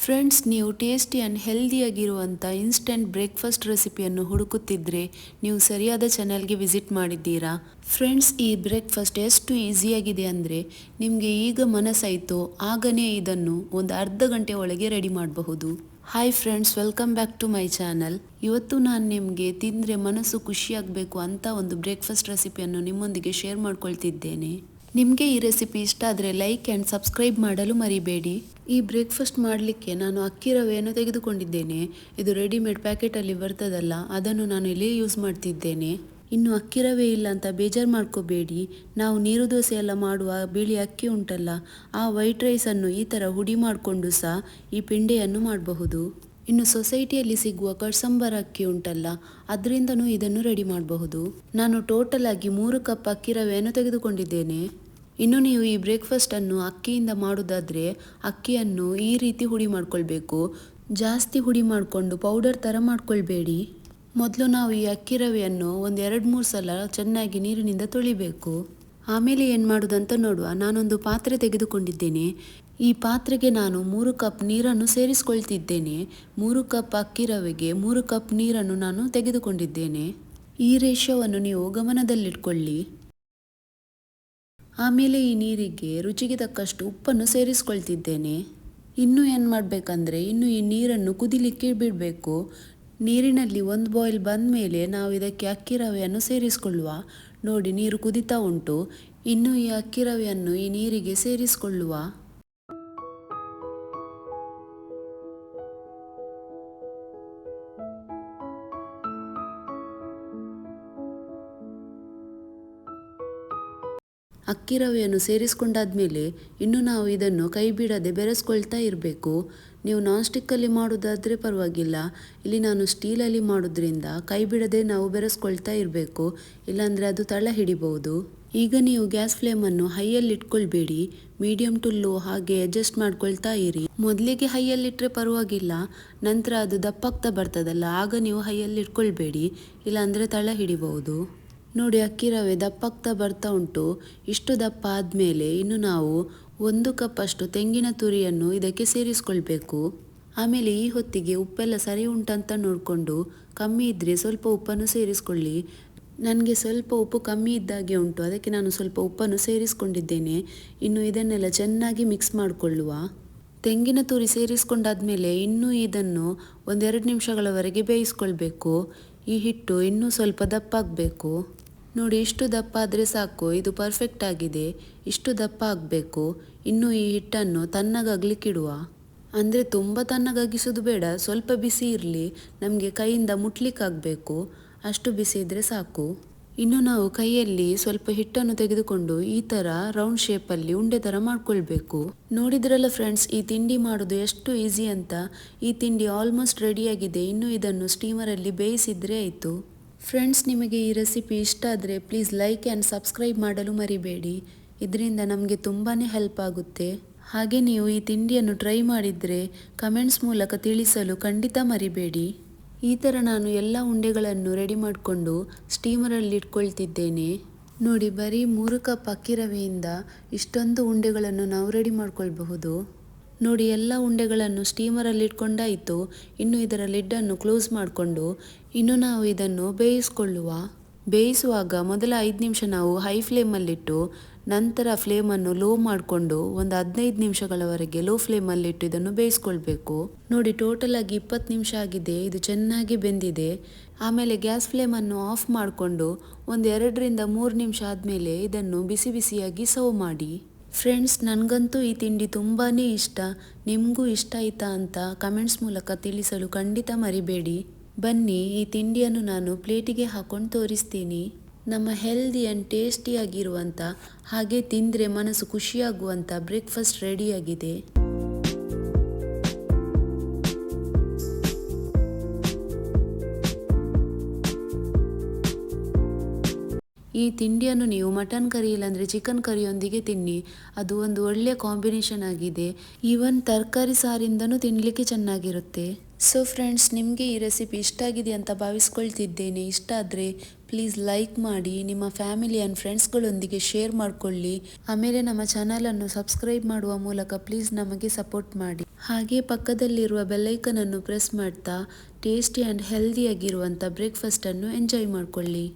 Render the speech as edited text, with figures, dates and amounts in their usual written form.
Friends, ನೀವು tasty and ಹೆಲ್ದಿಯಾಗಿರುವಂಥ instant breakfast ರೆಸಿಪಿಯನ್ನು ಹುಡುಕುತ್ತಿದ್ದರೆ ನೀವು ಸರಿಯಾದ ಚಾನಲ್ಗೆ ವಿಸಿಟ್ ಮಾಡಿದ್ದೀರಾ. ಫ್ರೆಂಡ್ಸ್, ಈ ಬ್ರೇಕ್ಫಾಸ್ಟ್ ಎಷ್ಟು ಈಸಿಯಾಗಿದೆ ಅಂದರೆ ನಿಮಗೆ ಈಗ ಮನಸ್ಸಾಯಿತೋ ಆಗನೇ ಇದನ್ನು ಒಂದು ಅರ್ಧ ಗಂಟೆ ಒಳಗೆ ರೆಡಿ ಮಾಡಬಹುದು. Hi friends, welcome back to my channel. ಇವತ್ತು ನಾನು ನಿಮಗೆ ತಿಂದರೆ ಮನಸ್ಸು ಖುಷಿಯಾಗಬೇಕು ಅಂತ ಒಂದು ಬ್ರೇಕ್ಫಾಸ್ಟ್ ರೆಸಿಪಿಯನ್ನು ನಿಮ್ಮೊಂದಿಗೆ ಶೇರ್ ಮಾಡ್ಕೊಳ್ತಿದ್ದೇನೆ. ನಿಮಗೆ ಈ ರೆಸಿಪಿ ಇಷ್ಟ ಆದರೆ ಲೈಕ್ ಆ್ಯಂಡ್ ಸಬ್ಸ್ಕ್ರೈಬ್ ಮಾಡಲು ಮರಿಬೇಡಿ. ಈ ಬ್ರೇಕ್ಫಾಸ್ಟ್ ಮಾಡಲಿಕ್ಕೆ ನಾನು ಅಕ್ಕಿ ರವೆಯನ್ನು ತೆಗೆದುಕೊಂಡಿದ್ದೇನೆ. ಇದು ರೆಡಿಮೇಡ್ ಪ್ಯಾಕೆಟಲ್ಲಿ ಬರ್ತದಲ್ಲ, ಅದನ್ನು ನಾನು ಇಲ್ಲಿ ಯೂಸ್ ಮಾಡ್ತಿದ್ದೇನೆ. ಇನ್ನು ಅಕ್ಕಿ ರವೆ ಇಲ್ಲ ಅಂತ ಬೇಜಾರು ಮಾಡ್ಕೋಬೇಡಿ. ನಾವು ನೀರು ದೋಸೆ ಎಲ್ಲ ಮಾಡುವ ಬಿಳಿ ಅಕ್ಕಿ ಉಂಟಲ್ಲ, ಆ ವೈಟ್ ರೈಸನ್ನು ಈ ಥರ ಹುಡಿ ಮಾಡಿಕೊಂಡು ಸಹ ಈ ಪಿಂಡೆಯನ್ನು ಮಾಡಬಹುದು. ಇನ್ನು ಸೊಸೈಟಿಯಲ್ಲಿ ಸಿಗುವ ಕಡ್ಸಂಬರ್ ಅಕ್ಕಿ ಉಂಟಲ್ಲ, ಅದರಿಂದನೂ ಇದನ್ನು ರೆಡಿ ಮಾಡಬಹುದು. ನಾನು ಟೋಟಲ್ ಆಗಿ 3 ಕಪ್ ಅಕ್ಕಿ ರವೆಯನ್ನು ತೆಗೆದುಕೊಂಡಿದ್ದೇನೆ. ಇನ್ನು ನೀವು ಈ ಬ್ರೇಕ್ಫಾಸ್ಟನ್ನು ಅಕ್ಕಿಯಿಂದ ಮಾಡೋದಾದರೆ ಅಕ್ಕಿಯನ್ನು ಈ ರೀತಿ ಹುಡಿ ಮಾಡ್ಕೊಳ್ಬೇಕು. ಜಾಸ್ತಿ ಹುಡಿ ಮಾಡಿಕೊಂಡು ಪೌಡರ್ ಥರ ಮಾಡ್ಕೊಳ್ಬೇಡಿ. ಮೊದಲು ನಾವು ಈ ಅಕ್ಕಿ ರವೆಯನ್ನು ಒಂದು 2-3 ಸಲ ಚೆನ್ನಾಗಿ ನೀರಿನಿಂದ ತೊಳಿಬೇಕು. ಆಮೇಲೆ ಏನು ಮಾಡೋದಂತ ನೋಡುವ. ನಾನೊಂದು ಪಾತ್ರೆ ತೆಗೆದುಕೊಂಡಿದ್ದೇನೆ. ಈ ಪಾತ್ರೆಗೆ ನಾನು 3 ಕಪ್ ನೀರನ್ನು ಸೇರಿಸ್ಕೊಳ್ತಿದ್ದೇನೆ. 3 ಕಪ್ ಅಕ್ಕಿ ರವೆಗೆ 3 ಕಪ್ ನೀರನ್ನು ನಾನು ತೆಗೆದುಕೊಂಡಿದ್ದೇನೆ. ಈ ರೇಷಿಯೋವನ್ನು ನೀವು ಗಮನದಲ್ಲಿಟ್ಕೊಳ್ಳಿ. ಆಮೇಲೆ ಈ ನೀರಿಗೆ ರುಚಿಗೆ ತಕ್ಕಷ್ಟು ಉಪ್ಪನ್ನು ಸೇರಿಸ್ಕೊಳ್ತಿದ್ದೇನೆ. ಇನ್ನು ಏನು ಮಾಡಬೇಕಂದ್ರೆ, ಇನ್ನು ಈ ನೀರನ್ನು ಕುದಿಲಿಕ್ಕೆ ಬಿಡಬೇಕು. ನೀರಿನಲ್ಲಿ ಒಂದು ಬಾಯ್ಲ್ ಬಂದ ಮೇಲೆ ನಾವು ಇದಕ್ಕೆ ಅಕ್ಕಿ ರವೆಯನ್ನು ಸೇರಿಸಿಕೊಳ್ಳುವ. ನೋಡಿ, ನೀರು ಕುದಿತಾ ಉಂಟು. ಇನ್ನು ಈ ಅಕ್ಕಿ ರವೆಯನ್ನು ಈ ನೀರಿಗೆ ಸೇರಿಸಿಕೊಳ್ಳುವ. ಅಕ್ಕಿ ರವೆಯನ್ನು ಸೇರಿಸ್ಕೊಂಡಾದ್ಮೇಲೆ ಇನ್ನು ನಾವು ಇದನ್ನು ಕೈ ಬಿಡದೆ ಬೆರೆಸ್ಕೊಳ್ತಾ ಇರಬೇಕು. ನೀವು ನಾನ್ ಸ್ಟಿಕ್ಕಲ್ಲಿ ಮಾಡೋದಾದರೆ ಪರವಾಗಿಲ್ಲ. ಇಲ್ಲಿ ನಾನು ಸ್ಟೀಲಲ್ಲಿ ಮಾಡೋದ್ರಿಂದ ಕೈ ಬಿಡದೆ ನಾವು ಬೆರೆಸ್ಕೊಳ್ತಾ ಇರಬೇಕು, ಇಲ್ಲಾಂದರೆ ಅದು ತಳ ಹಿಡಿಬಹುದು. ಈಗ ನೀವು ಗ್ಯಾಸ್ ಫ್ಲೇಮನ್ನು ಹೈಯಲ್ಲಿ ಇಟ್ಕೊಳ್ಬೇಡಿ, ಮೀಡಿಯಂ ಟು ಲೋ ಹಾಗೆ ಅಡ್ಜಸ್ಟ್ ಮಾಡ್ಕೊಳ್ತಾ ಇರಿ. ಮೊದಲಿಗೆ ಹೈಯಲ್ಲಿಟ್ಟರೆ ಪರವಾಗಿಲ್ಲ, ನಂತರ ಅದು ದಪ್ಪಾಗ್ತಾ ಬರ್ತದಲ್ಲ, ಆಗ ನೀವು ಹೈಯಲ್ಲಿ ಇಟ್ಕೊಳ್ಬೇಡಿ, ಇಲ್ಲಾಂದರೆ ತಳ ಹಿಡಿಬಹುದು. ನೋಡಿ, ಅಕ್ಕಿ ರವೆ ದಪ್ಪಾಗ್ತಾ ಬರ್ತಾ ಉಂಟು. ಇಷ್ಟು ದಪ್ಪ ಆದಮೇಲೆ ಇನ್ನು ನಾವು 1 ಕಪ್ ಅಷ್ಟು ತೆಂಗಿನ ತುರಿಯನ್ನು ಇದಕ್ಕೆ ಸೇರಿಸ್ಕೊಳ್ಬೇಕು. ಆಮೇಲೆ ಈ ಹೊತ್ತಿಗೆ ಉಪ್ಪೆಲ್ಲ ಸರಿ ಉಂಟಂತ ನೋಡಿಕೊಂಡು, ಕಮ್ಮಿ ಇದ್ದರೆ ಸ್ವಲ್ಪ ಉಪ್ಪನ್ನು ಸೇರಿಸ್ಕೊಳ್ಳಿ. ನನಗೆ ಸ್ವಲ್ಪ ಉಪ್ಪು ಕಮ್ಮಿ ಇದ್ದಾಗೆ ಉಂಟು, ಅದಕ್ಕೆ ನಾನು ಸ್ವಲ್ಪ ಉಪ್ಪನ್ನು ಸೇರಿಸ್ಕೊಂಡಿದ್ದೇನೆ. ಇನ್ನು ಇದನ್ನೆಲ್ಲ ಚೆನ್ನಾಗಿ ಮಿಕ್ಸ್ ಮಾಡಿಕೊಳ್ಳುವ. ತೆಂಗಿನ ತುರಿ ಸೇರಿಸ್ಕೊಂಡಾದ್ಮೇಲೆ ಇನ್ನೂ ಇದನ್ನು 1-2 ನಿಮಿಷಗಳವರೆಗೆ ಬೇಯಿಸ್ಕೊಳ್ಬೇಕು. ಈ ಹಿಟ್ಟು ಇನ್ನೂ ಸ್ವಲ್ಪ ದಪ್ಪ ಆಗಬೇಕು. ನೋಡಿ, ಇಷ್ಟು ದಪ್ಪ ಆದರೆ ಸಾಕು, ಇದು ಪರ್ಫೆಕ್ಟ್ ಆಗಿದೆ. ಇಷ್ಟು ದಪ್ಪ ಆಗಬೇಕು. ಇನ್ನು ಈ ಹಿಟ್ಟನ್ನು ತಣ್ಣಗಾಗ್ಲಿಕ್ಕಿಡುವ. ಅಂದರೆ ತುಂಬ ತಣ್ಣಗಾಗಿಸೋದು ಬೇಡ, ಸ್ವಲ್ಪ ಬಿಸಿ ಇರಲಿ, ನಮಗೆ ಕೈಯಿಂದ ಮುಟ್ಲಿಕ್ಕಾಗಬೇಕು, ಅಷ್ಟು ಬಿಸಿ ಇದ್ದರೆ ಸಾಕು. ಇನ್ನು ನಾವು ಕೈಯಲ್ಲಿ ಸ್ವಲ್ಪ ಹಿಟ್ಟನ್ನು ತೆಗೆದುಕೊಂಡು ಈ ಥರ ರೌಂಡ್ ಶೇಪಲ್ಲಿ ಉಂಡೆ ಥರ ಮಾಡ್ಕೊಳ್ಬೇಕು. ನೋಡಿದ್ರಲ್ಲ ಫ್ರೆಂಡ್ಸ್, ಈ ತಿಂಡಿ ಮಾಡೋದು ಎಷ್ಟು ಈಸಿ ಅಂತ. ಈ ತಿಂಡಿ ಆಲ್ಮೋಸ್ಟ್ ರೆಡಿಯಾಗಿದೆ. ಇನ್ನು ಇದನ್ನು ಸ್ಟೀಮರಲ್ಲಿ ಬೇಯಿಸಿದರೆ ಆಯಿತು. ಫ್ರೆಂಡ್ಸ್, ನಿಮಗೆ ಈ ರೆಸಿಪಿ ಇಷ್ಟ ಆದರೆ ಪ್ಲೀಸ್ ಲೈಕ್ ಆ್ಯಂಡ್ ಸಬ್ಸ್ಕ್ರೈಬ್ ಮಾಡಲು ಮರಿಬೇಡಿ. ಇದರಿಂದ ನಮಗೆ ತುಂಬಾ ಹೆಲ್ಪ್ ಆಗುತ್ತೆ. ಹಾಗೆ ನೀವು ಈ ತಿಂಡಿಯನ್ನು ಟ್ರೈ ಮಾಡಿದರೆ ಕಮೆಂಟ್ಸ್ ಮೂಲಕ ತಿಳಿಸಲು ಖಂಡಿತ ಮರಿಬೇಡಿ. ಈ ಥರ ನಾನು ಎಲ್ಲ ಉಂಡೆಗಳನ್ನು ರೆಡಿ ಮಾಡಿಕೊಂಡು ಸ್ಟೀಮರಲ್ಲಿ ಇಟ್ಕೊಳ್ತಿದ್ದೇನೆ. ನೋಡಿ, ಬರೀ 3 ಕಪ್ ಅಕ್ಕಿ ರವೆಯಿಂದ ಇಷ್ಟೊಂದು ಉಂಡೆಗಳನ್ನು ನಾವು ರೆಡಿ ಮಾಡ್ಕೊಳ್ಬಹುದು. ನೋಡಿ, ಎಲ್ಲ ಉಂಡೆಗಳನ್ನು ಸ್ಟೀಮರಲ್ಲಿ ಇಟ್ಕೊಂಡಾಯಿತು. ಇನ್ನು ಇದರ ಲಿಡ್ಡನ್ನು ಕ್ಲೋಸ್ ಮಾಡಿಕೊಂಡು ಇನ್ನು ನಾವು ಇದನ್ನು ಬೇಯಿಸ್ಕೊಳ್ಳುವ. ಬೇಯಿಸುವಾಗ ಮೊದಲ 5 ನಿಮಿಷ ನಾವು ಹೈ ಫ್ಲೇಮಲ್ಲಿಟ್ಟು ನಂತರ ಫ್ಲೇಮನ್ನು ಲೋ ಮಾಡಿಕೊಂಡು ಒಂದು 15 ನಿಮಿಷಗಳವರೆಗೆ ಲೋ ಫ್ಲೇಮಲ್ಲಿಟ್ಟು ಇದನ್ನು ಬೇಯಿಸ್ಕೊಳ್ಬೇಕು. ನೋಡಿ, ಟೋಟಲ್ ಆಗಿ 20 ನಿಮಿಷ ಆಗಿದೆ. ಇದು ಚೆನ್ನಾಗಿ ಬೆಂದಿದೆ. ಆಮೇಲೆ ಗ್ಯಾಸ್ ಫ್ಲೇಮನ್ನು ಆಫ್ ಮಾಡಿಕೊಂಡು ಒಂದು 2-3 ನಿಮಿಷ ಆದಮೇಲೆ ಇದನ್ನು ಬಿಸಿ ಬಿಸಿಯಾಗಿ ಸರ್ವ್ ಮಾಡಿ. ಫ್ರೆಂಡ್ಸ್, ನನಗಂತೂ ಈ ತಿಂಡಿ ತುಂಬಾ ಇಷ್ಟ. ನಿಮಗೂ ಇಷ್ಟ ಆಯಿತಾ ಅಂತ ಕಮೆಂಟ್ಸ್ ಮೂಲಕ ತಿಳಿಸಲು ಖಂಡಿತ ಮರಿಬೇಡಿ. ಬನ್ನಿ, ಈ ತಿಂಡಿಯನ್ನು ನಾನು ಪ್ಲೇಟಿಗೆ ಹಾಕೊಂಡು ತೋರಿಸ್ತೀನಿ. ನಮ್ಮ ಹೆಲ್ದಿ ಆ್ಯಂಡ್ ಟೇಸ್ಟಿಯಾಗಿರುವಂಥ ಹಾಗೆ ತಿಂದರೆ ಮನಸ್ಸು ಖುಷಿಯಾಗುವಂಥ ಬ್ರೇಕ್ಫಾಸ್ಟ್ ರೆಡಿಯಾಗಿದೆ. ಈ ತಿಂಡಿಯನ್ನು ನೀವು ಮಟನ್ ಕರಿ ಇಲ್ಲಾಂದರೆ ಚಿಕನ್ ಕರಿಯೊಂದಿಗೆ ತಿನ್ನಿ, ಅದು ಒಂದು ಒಳ್ಳೆಯ ಕಾಂಬಿನೇಷನ್ ಆಗಿದೆ. ಈವನ್ ತರಕಾರಿ ಸಾರಿಂದನೂ ತಿನ್ನಲಿಕ್ಕೆ ಚೆನ್ನಾಗಿರುತ್ತೆ. ಸೊ ಫ್ರೆಂಡ್ಸ್, ನಿಮಗೆ ಈ ರೆಸಿಪಿ ಇಷ್ಟ ಆಗಿದೆ ಅಂತ ಭಾವಿಸ್ಕೊಳ್ತಿದ್ದೇನೆ. ಇಷ್ಟ ಆದರೆ ಪ್ಲೀಸ್ ಲೈಕ್ ಮಾಡಿ, ನಿಮ್ಮ ಫ್ಯಾಮಿಲಿ ಆ್ಯಂಡ್ ಫ್ರೆಂಡ್ಸ್ಗಳೊಂದಿಗೆ ಶೇರ್ ಮಾಡಿಕೊಳ್ಳಿ. ಆಮೇಲೆ ನಮ್ಮ ಚಾನಲನ್ನು ಸಬ್ಸ್ಕ್ರೈಬ್ ಮಾಡುವ ಮೂಲಕ ಪ್ಲೀಸ್ ನಮಗೆ ಸಪೋರ್ಟ್ ಮಾಡಿ. ಹಾಗೆ ಪಕ್ಕದಲ್ಲಿರುವ ಬೆಲ್ಲೈಕನನ್ನು ಪ್ರೆಸ್ ಮಾಡ್ತಾ ಟೇಸ್ಟಿ ಆ್ಯಂಡ್ ಹೆಲ್ದಿಯಾಗಿರುವಂಥ ಬ್ರೇಕ್ಫಾಸ್ಟನ್ನು ಎಂಜಾಯ್ ಮಾಡಿಕೊಳ್ಳಿ.